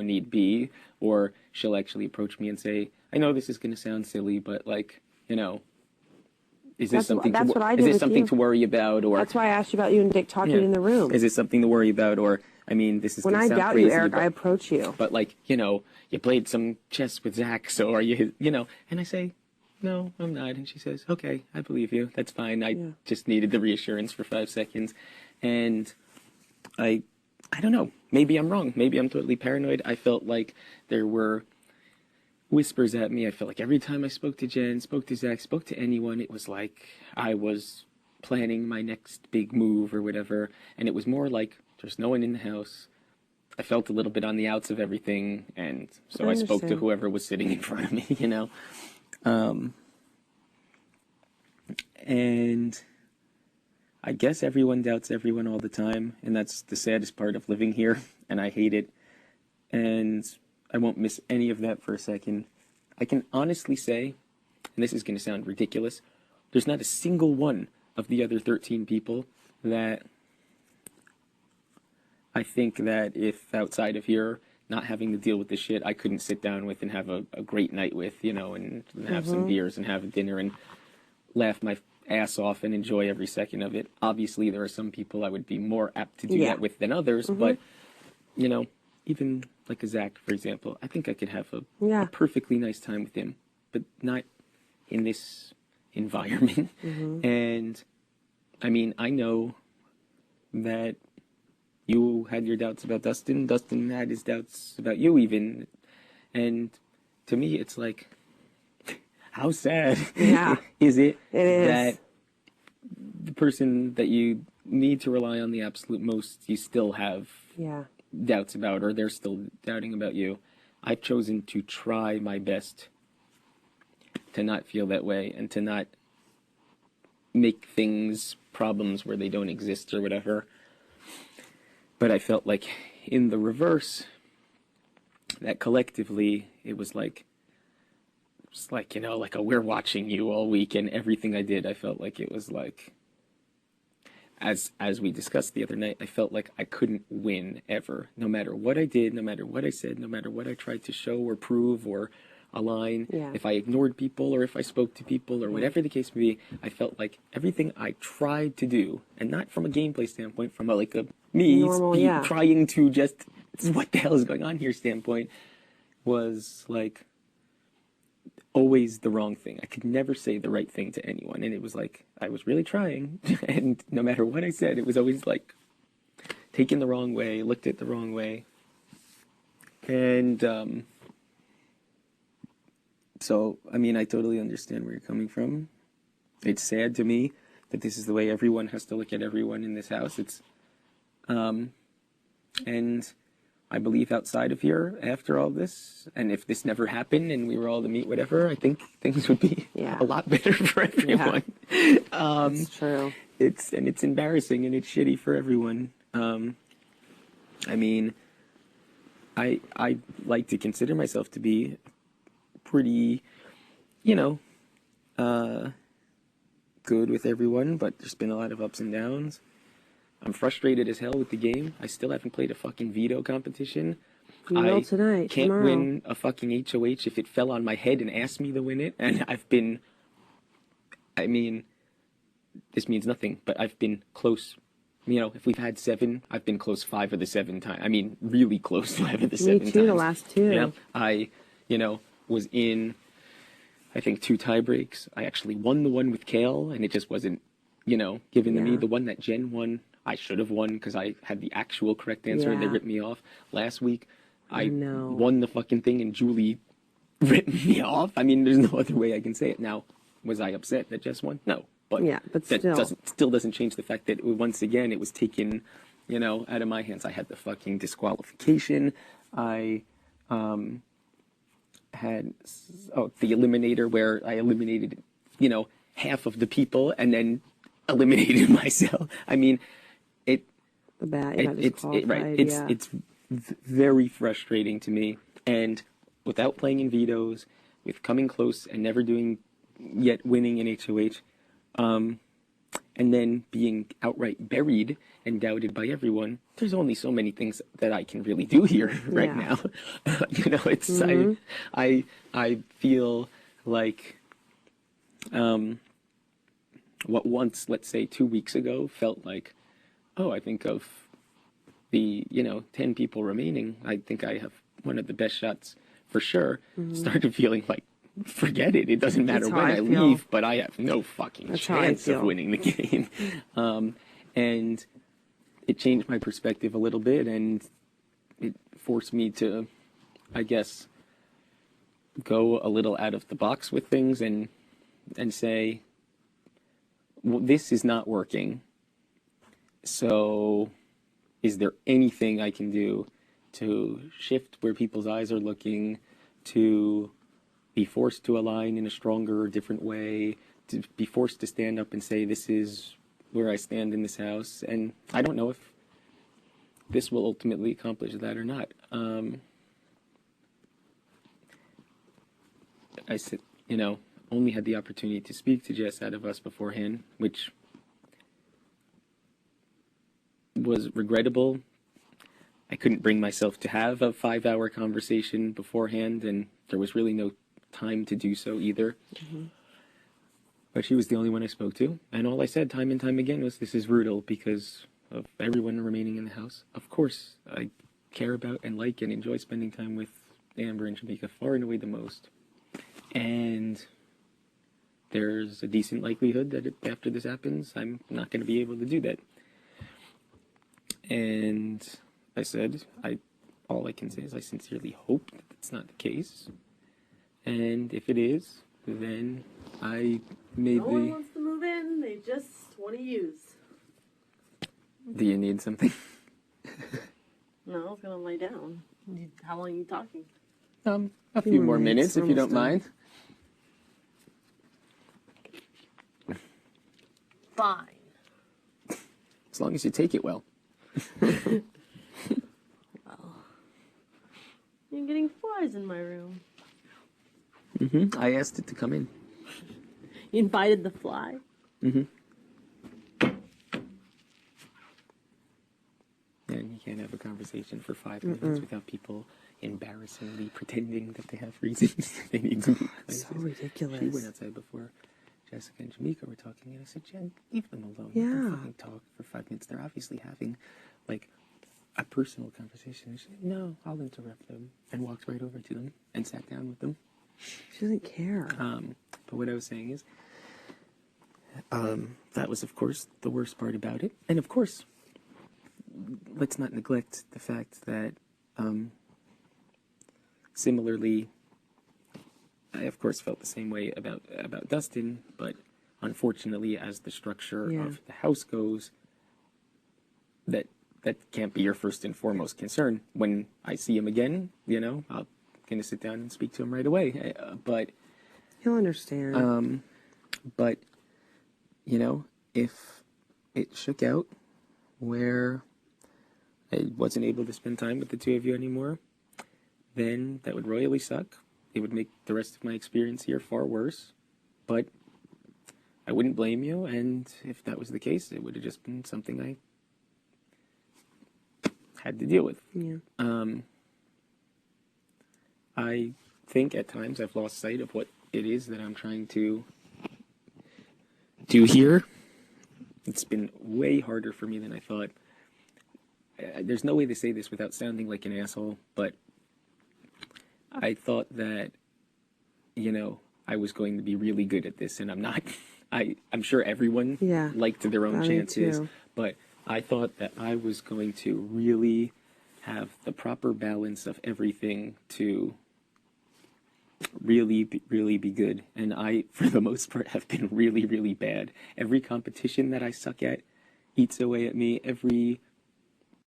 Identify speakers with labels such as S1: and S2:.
S1: need be, or she'll actually approach me and say, I know this is going to sound silly, but like, is this something to worry about? Or
S2: that's why I asked you about you and Dick talking in the room.
S1: Is it something to worry about? Or, I mean, this is
S2: when
S1: going to
S2: I
S1: sound
S2: doubt
S1: crazy,
S2: you, Eric, I approach you.
S1: But like, you played some chess with Zach, so are you, and I say, no, I'm not. And she says, okay, I believe you. That's fine. I just needed the reassurance for 5 seconds. And I don't know. Maybe I'm wrong. Maybe I'm totally paranoid. I felt like there were whispers at me. I felt like every time I spoke to Jen, spoke to Zach, spoke to anyone, it was like I was planning my next big move or whatever. And it was more like there's no one in the house. I felt a little bit on the outs of everything. And so I spoke to whoever was sitting in front of me, And I guess everyone doubts everyone all the time, and that's the saddest part of living here, and I hate it. And I won't miss any of that for a second. I can honestly say, and this is going to sound ridiculous, there's not a single one of the other 13 people that I think that if outside of here, not having to deal with this shit, I couldn't sit down with and have a great night with, and have some beers and have a dinner and laugh my ass off and enjoy every second of it. Obviously, there are some people I would be more apt to do that with than others, but, even like a Zach, for example, I think I could have a perfectly nice time with him, but not in this environment. And, I mean, I know that you had your doubts about Dustin. Dustin had his doubts about you even. And to me, it's like, how sad is it that the person that you need to rely on the absolute most, you still have doubts about, or they're still doubting about you? I've chosen to try my best to not feel that way and to not make things problems where they don't exist or whatever. But I felt like in the reverse, that collectively, it was like, like we're watching you all week, and everything I did, I felt like it was like, as we discussed the other night, I felt like I couldn't win ever, no matter what I did, no matter what I said, no matter what I tried to show or prove or align. If I ignored people or if I spoke to people or whatever the case may be, I felt like everything I tried to do, and not from a gameplay standpoint, from a trying to just, what the hell is going on here standpoint, was like always the wrong thing. I could never say the right thing to anyone, and it was like I was really trying, and no matter what I said, it was always like taken the wrong way, looked at the wrong way. And so, I mean, I totally understand where you're coming from. It's sad to me that this is the way everyone has to look at everyone in this house. It's and I believe outside of here, after all this, and if this never happened and we were all to meet whatever, I think things would be a lot better for everyone.
S2: That's true.
S1: It's embarrassing and it's shitty for everyone. I mean, I like to consider myself to be pretty, good with everyone, but there's been a lot of ups and downs. I'm frustrated as hell with the game. I still haven't played a fucking veto competition.
S2: You will tonight.
S1: Can't
S2: tomorrow.
S1: win a fucking HOH if it fell on my head and asked me to win it. And I mean, this means nothing, but I've been close. If we've had 7, I've been close 5 of the 7 times. I mean, really close 5 of the 7 times.
S2: Me too, the last 2.
S1: Yeah, I, was in, I think, 2 tie breaks. I actually won the one with Kale, and it just wasn't, given to me. The one that Jen won, I should have won because I had the actual correct answer and they ripped me off. Last week, I won the fucking thing and Julie ripped me off. I mean, there's no other way I can say it. Now, was I upset that Jess won? No. But
S2: but
S1: that still doesn't change the fact that once again it was taken, out of my hands. I had the fucking disqualification. I had the eliminator where I eliminated, half of the people and then eliminated myself. I mean, it's very frustrating to me. And without playing in vetoes, with coming close and never winning in HOH, and and then being outright buried and doubted by everyone, there's only so many things that I can really do here right now. You know, it's I feel like what once, let's say 2 weeks ago, felt like, oh, I think of the 10 people remaining, I think I have one of the best shots for sure. Started feeling like, forget it. It doesn't matter when I leave, but I have no fucking chance of winning the game. And it changed my perspective a little bit, and it forced me to, I guess, go a little out of the box with things and say, well, this is not working. So is there anything I can do to shift where people's eyes are looking, to be forced to align in a stronger or different way, to be forced to stand up and say, this is where I stand in this house? And I don't know if this will ultimately accomplish that or not. I said, only had the opportunity to speak to Jess out of us beforehand, which was regrettable. I couldn't bring myself to have a 5-hour conversation beforehand, and there was really no time to do so either. But she was the only one I spoke to, and all I said time and time again was, this is brutal because of everyone remaining in the house. Of course, I care about and like and enjoy spending time with Amber and Jameka far and away the most. And there's a decent likelihood that after this happens, I'm not going to be able to do that. And I said, all I can say is I sincerely hope that that's not the case. And if it is, then I made
S2: no one wants to move in, they just want to use.
S1: Do you need something?
S2: No, I was going to lay down. How long are you talking?
S1: A few more minutes, if you don't mind.
S2: Fine.
S1: As long as you take it well.
S2: Well, you're getting flies in my room.
S1: I asked it to come in.
S2: You invited the fly?
S1: And you can't have a conversation for 5 minutes without people embarrassingly pretending that they have reasons they need to move places.
S2: So ridiculous.
S1: She went outside before Jessica and Jameka were talking, and I said, Jen, leave them alone.
S2: Yeah.
S1: Let them fucking talk for 5 minutes. They're obviously having, like, a personal conversation. And she said, no, I'll interrupt them. And walked right over to them and sat down with them.
S2: She doesn't care.
S1: But what I was saying is, that was, of course, the worst part about it. And, of course, let's not neglect the fact that, similarly, I, of course, felt the same way about Dustin, but unfortunately, as the structure of the house goes, that can't be your first and foremost concern. When I see him again, I'm going to sit down and speak to him right away. But
S2: he'll understand.
S1: But, if it shook out where I wasn't able to spend time with the two of you anymore, then that would royally suck. It would make the rest of my experience here far worse, but I wouldn't blame you, and if that was the case, it would have just been something I had to deal with.
S2: Yeah.
S1: I think at times I've lost sight of what it is that I'm trying to do here. It's been way harder for me than I thought. There's no way to say this without sounding like an asshole, but I thought that, I was going to be really good at this, and I'm not. I'm sure everyone liked their own chances, but I thought that I was going to really have the proper balance of everything to really be good. And I, for the most part, have been really, really bad. Every competition that I suck at eats away at me. Every